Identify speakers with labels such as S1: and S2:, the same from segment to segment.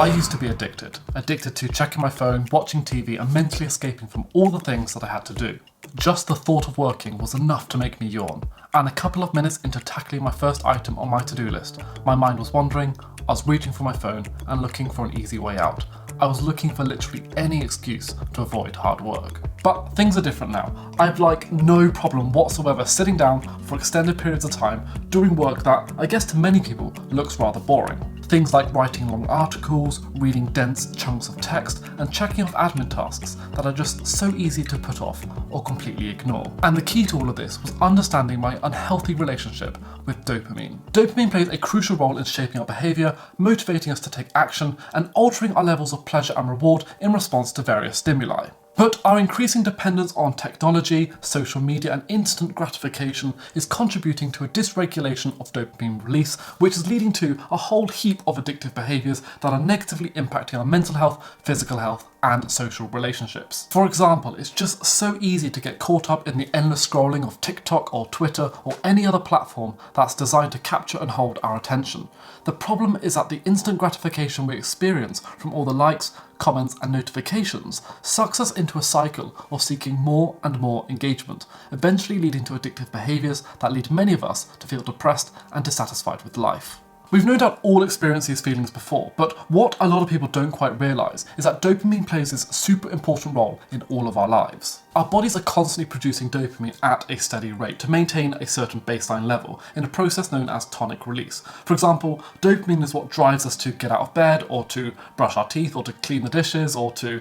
S1: I used to be addicted to checking my phone, watching TV and mentally escaping from all the things that I had to do. Just the thought of working was enough to make me yawn, and a couple of minutes into tackling my first item on my to-do list, my mind was wandering, I was reaching for my phone and looking for an easy way out. I was looking for literally any excuse to avoid hard work. But things are different now. I've no problem whatsoever sitting down for extended periods of time doing work that, I guess to many people, looks rather boring. Things like writing long articles, reading dense chunks of text, and checking off admin tasks that are just so easy to put off or completely ignore. And the key to all of this was understanding my unhealthy relationship with dopamine. Dopamine plays a crucial role in shaping our behaviour, motivating us to take action, and altering our levels of pleasure and reward in response to various stimuli. But our increasing dependence on technology, social media and instant gratification is contributing to a dysregulation of dopamine release, which is leading to a whole heap of addictive behaviours that are negatively impacting our mental health, physical health and social relationships. For example, it's just so easy to get caught up in the endless scrolling of TikTok or Twitter or any other platform that's designed to capture and hold our attention. The problem is that the instant gratification we experience from all the likes, comments and notifications sucks us into a cycle of seeking more and more engagement, eventually leading to addictive behaviours that lead many of us to feel depressed and dissatisfied with life. We've no doubt all experienced these feelings before, but what a lot of people don't quite realise is that dopamine plays this super important role in all of our lives. Our bodies are constantly producing dopamine at a steady rate to maintain a certain baseline level in a process known as tonic release. For example, dopamine is what drives us to get out of bed or to brush our teeth or to clean the dishes or to,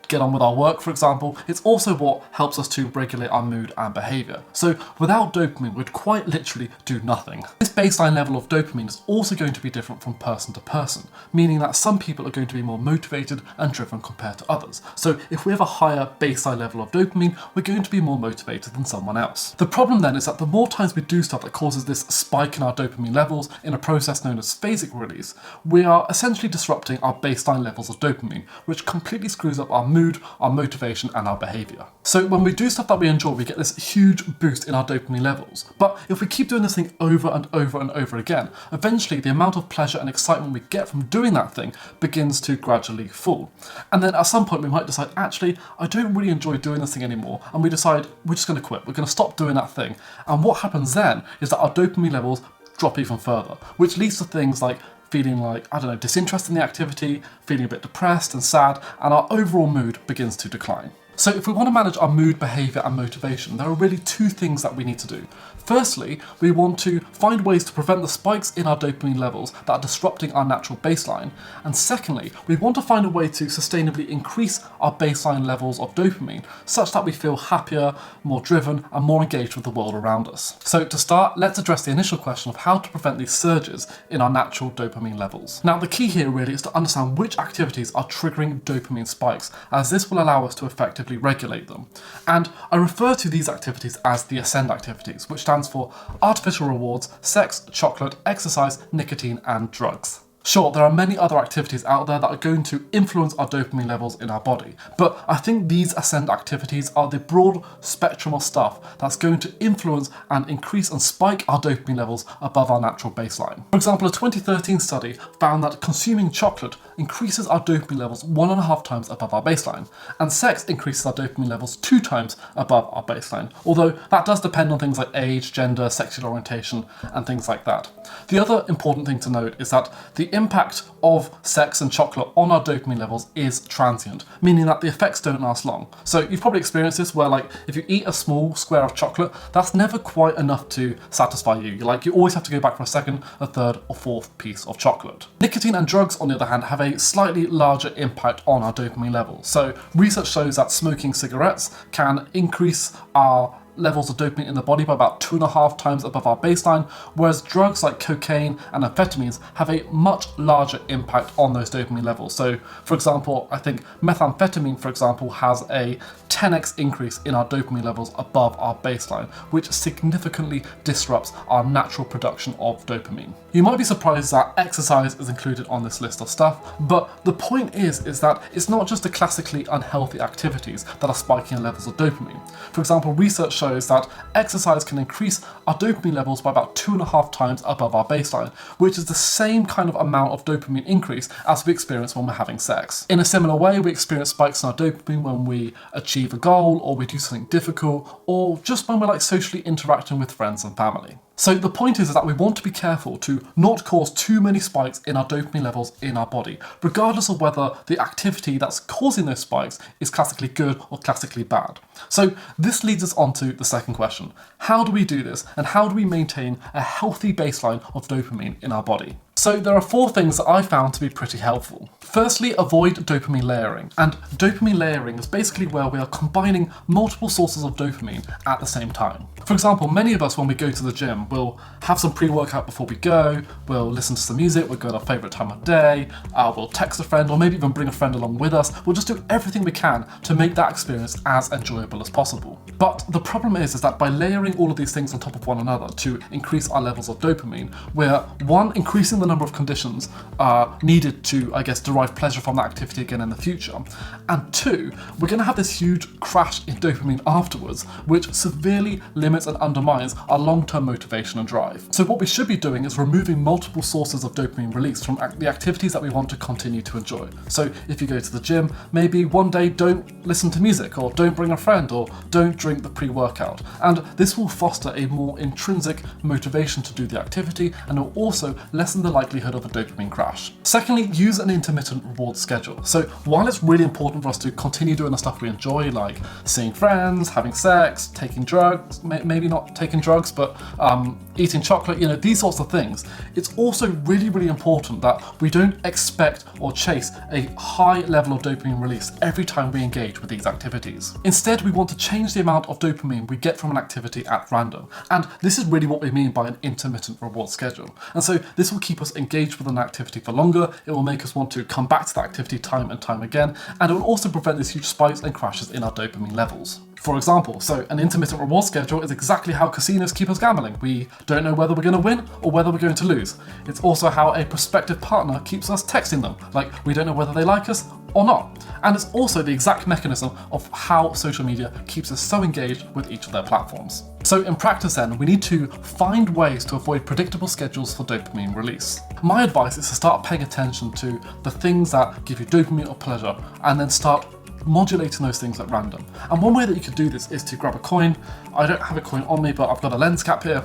S1: get on with our work, for example. It's also what helps us to regulate our mood and behaviour. So without dopamine, we'd quite literally do nothing. This baseline level of dopamine is also going to be different from person to person, meaning that some people are going to be more motivated and driven compared to others. So if we have a higher baseline level of dopamine, we're going to be more motivated than someone else. The problem then is that the more times we do stuff that causes this spike in our dopamine levels in a process known as phasic release, we are essentially disrupting our baseline levels of dopamine, which completely screws up our mood, our motivation and our behaviour. So when we do stuff that we enjoy, we get this huge boost in our dopamine levels. But if we keep doing this thing over and over and over again, eventually the amount of pleasure and excitement we get from doing that thing begins to gradually fall. And then at some point we might decide, actually, I don't really enjoy doing this thing anymore, and we decide we're just going to quit, we're going to stop doing that thing. And what happens then is that our dopamine levels drop even further, which leads to things like feeling disinterest in the activity, feeling a bit depressed and sad, and our overall mood begins to decline. So if we want to manage our mood, behaviour and motivation, there are really two things that we need to do. Firstly, we want to find ways to prevent the spikes in our dopamine levels that are disrupting our natural baseline. And secondly, we want to find a way to sustainably increase our baseline levels of dopamine such that we feel happier, more driven and more engaged with the world around us. So to start, let's address the initial question of how to prevent these surges in our natural dopamine levels. Now the key here really is to understand which activities are triggering dopamine spikes, as this will allow us to effectively regulate them. And I refer to these activities as the ascend activities, which stands for artificial rewards, sex, chocolate, exercise, nicotine and drugs. Sure, there are many other activities out there that are going to influence our dopamine levels in our body, but I think these ascend activities are the broad spectrum of stuff that's going to influence and increase and spike our dopamine levels above our natural baseline. For example, a 2013 study found that consuming chocolate increases our dopamine levels 1.5 times above our baseline, and sex increases our dopamine levels 2 times above our baseline, although that does depend on things like age, gender, sexual orientation, and things like that. The other important thing to note is that the impact of sex and chocolate on our dopamine levels is transient, meaning that the effects don't last long. So you've probably experienced this where if you eat a small square of chocolate, that's never quite enough to satisfy you. You always have to go back for a second, a third or fourth piece of chocolate. Nicotine and drugs, on the other hand, have a slightly larger impact on our dopamine levels. So research shows that smoking cigarettes can increase our levels of dopamine in the body by about 2.5 times above our baseline, whereas drugs like cocaine and amphetamines have a much larger impact on those dopamine levels. So, for example, I think methamphetamine, for example, has a 10x increase in our dopamine levels above our baseline, which significantly disrupts our natural production of dopamine. You might be surprised that exercise is included on this list of stuff, but the point is that it's not just the classically unhealthy activities that are spiking levels of dopamine. For example, research shows that exercise can increase our dopamine levels by about 2.5 times above our baseline, which is the same kind of amount of dopamine increase as we experience when we're having sex. In a similar way, we experience spikes in our dopamine when we achieve a goal, or we do something difficult, or just when we're like socially interacting with friends and family. So the point is that we want to be careful to not cause too many spikes in our dopamine levels in our body, regardless of whether the activity that's causing those spikes is classically good or classically bad. So this leads us on to the second question. How do we do this, and how do we maintain a healthy baseline of dopamine in our body? So there are 4 things that I found to be pretty helpful. Firstly, avoid dopamine layering. And dopamine layering is basically where we are combining multiple sources of dopamine at the same time. For example, many of us when we go to the gym will have some pre-workout before we go, we'll listen to some music, we'll go at our favourite time of day, we'll text a friend or maybe even bring a friend along with us. We'll just do everything we can to make that experience as enjoyable as possible. But the problem is that by layering all of these things on top of one another to increase our levels of dopamine, we're one, increasing the number of conditions needed to, I guess, derive pleasure from that activity again in the future. And 2, we're going to have this huge crash in dopamine afterwards, which severely limits and undermines our long-term motivation and drive. So what we should be doing is removing multiple sources of dopamine release from the activities that we want to continue to enjoy. So if you go to the gym, maybe one day don't listen to music, or don't bring a friend, or don't drink the pre-workout. And this will foster a more intrinsic motivation to do the activity, and it will also lessen the likelihood of a dopamine crash. Secondly, use an intermittent reward schedule. So while it's really important for us to continue doing the stuff we enjoy, like seeing friends, having sex, taking drugs, maybe not taking drugs, but eating chocolate, these sorts of things, it's also really, really important that we don't expect or chase a high level of dopamine release every time we engage with these activities. Instead, we want to change the amount of dopamine we get from an activity at random. And this is really what we mean by an intermittent reward schedule. And so this will keep us engaged with an activity for longer, it will make us want to come back to that activity time and time again, and it will also prevent these huge spikes and crashes in our dopamine levels. For example, so an intermittent reward schedule is exactly how casinos keep us gambling. We don't know whether we're going to win or whether we're going to lose. It's also how a prospective partner keeps us texting them, like we don't know whether they like us or not. And it's also the exact mechanism of how social media keeps us so engaged with each of their platforms. So in practice then, we need to find ways to avoid predictable schedules for dopamine release. My advice is to start paying attention to the things that give you dopamine or pleasure, and then start modulating those things at random. And one way that you could do this is to grab a coin. I don't have a coin on me, but I've got a lens cap here.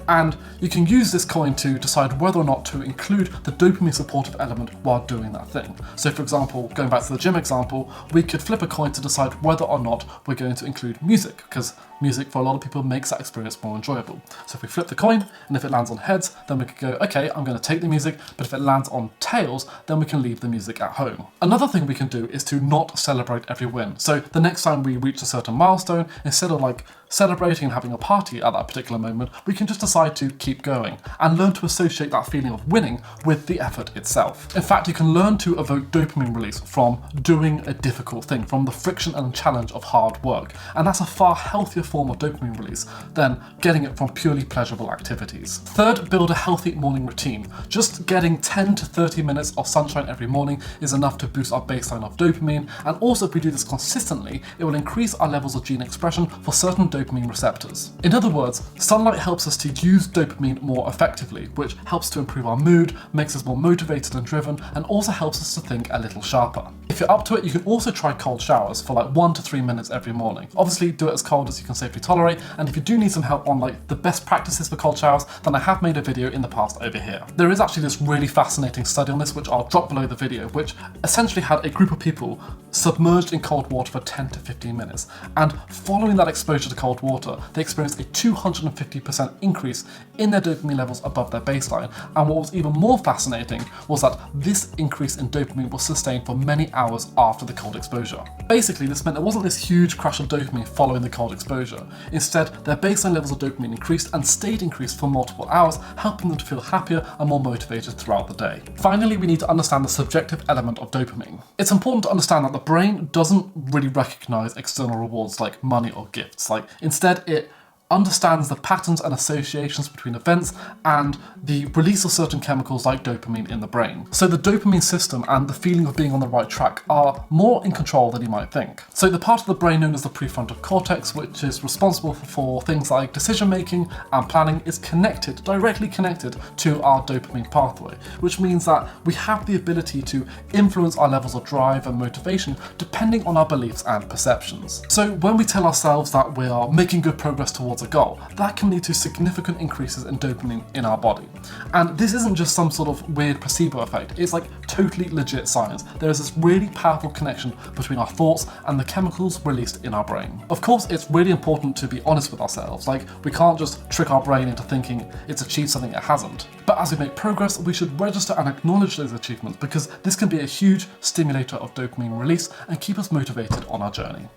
S1: And you can use this coin to decide whether or not to include the dopamine supportive element while doing that thing. So for example, going back to the gym example, we could flip a coin to decide whether or not we're going to include music, because music for a lot of people makes that experience more enjoyable. So if we flip the coin, and if it lands on heads, then we could go, okay, I'm going to take the music, but if it lands on tails, then we can leave the music at home. Another thing we can do is to not celebrate every win. So the next time we reach a certain milestone, instead of like celebrating and having a party at that particular moment, we can just decide to keep going and learn to associate that feeling of winning with the effort itself. In fact, you can learn to evoke dopamine release from doing a difficult thing, from the friction and challenge of hard work. And that's a far healthier form of dopamine release than getting it from purely pleasurable activities. Third, build a healthy morning routine. Just getting 10 to 30 minutes of sunshine every morning is enough to boost our baseline of dopamine, and also if we do this consistently, it will increase our levels of gene expression for certain dopamine receptors. In other words, sunlight helps us to use dopamine more effectively, which helps to improve our mood, makes us more motivated and driven, and also helps us to think a little sharper. If you're up to it, you can also try cold showers for like 1 to 3 minutes every morning. Obviously, do it as cold as you can safely tolerate, and if you do need some help on like the best practices for cold showers, then I have made a video in the past over here. There is actually this really fascinating study on this, which I'll drop below the video, which essentially had a group of people submerged in cold water for 10 to 15 minutes, and following that exposure to cold water, they experienced a 250% increase in their dopamine levels above their baseline. And what was even more fascinating was that this increase in dopamine was sustained for many hours after the cold exposure. Basically, this meant there wasn't this huge crash of dopamine following the cold exposure. Instead, their baseline levels of dopamine increased and stayed increased for multiple hours, helping them to feel happier and more motivated throughout the day. Finally, we need to understand the subjective element of dopamine. It's important to understand that the brain doesn't really recognize external rewards like money or gifts. Instead, it understands the patterns and associations between events and the release of certain chemicals like dopamine in the brain. So the dopamine system and the feeling of being on the right track are more in control than you might think. So the part of the brain known as the prefrontal cortex, which is responsible for things like decision making and planning, is directly connected to our dopamine pathway, which means that we have the ability to influence our levels of drive and motivation depending on our beliefs and perceptions. So when we tell ourselves that we are making good progress towards a goal, that can lead to significant increases in dopamine in our body. And this isn't just some sort of weird placebo effect, it's like totally legit science. There is this really powerful connection between our thoughts and the chemicals released in our brain. Of course, it's really important to be honest with ourselves, like we can't just trick our brain into thinking it's achieved something it hasn't. But as we make progress, we should register and acknowledge those achievements because this can be a huge stimulator of dopamine release and keep us motivated on our journey.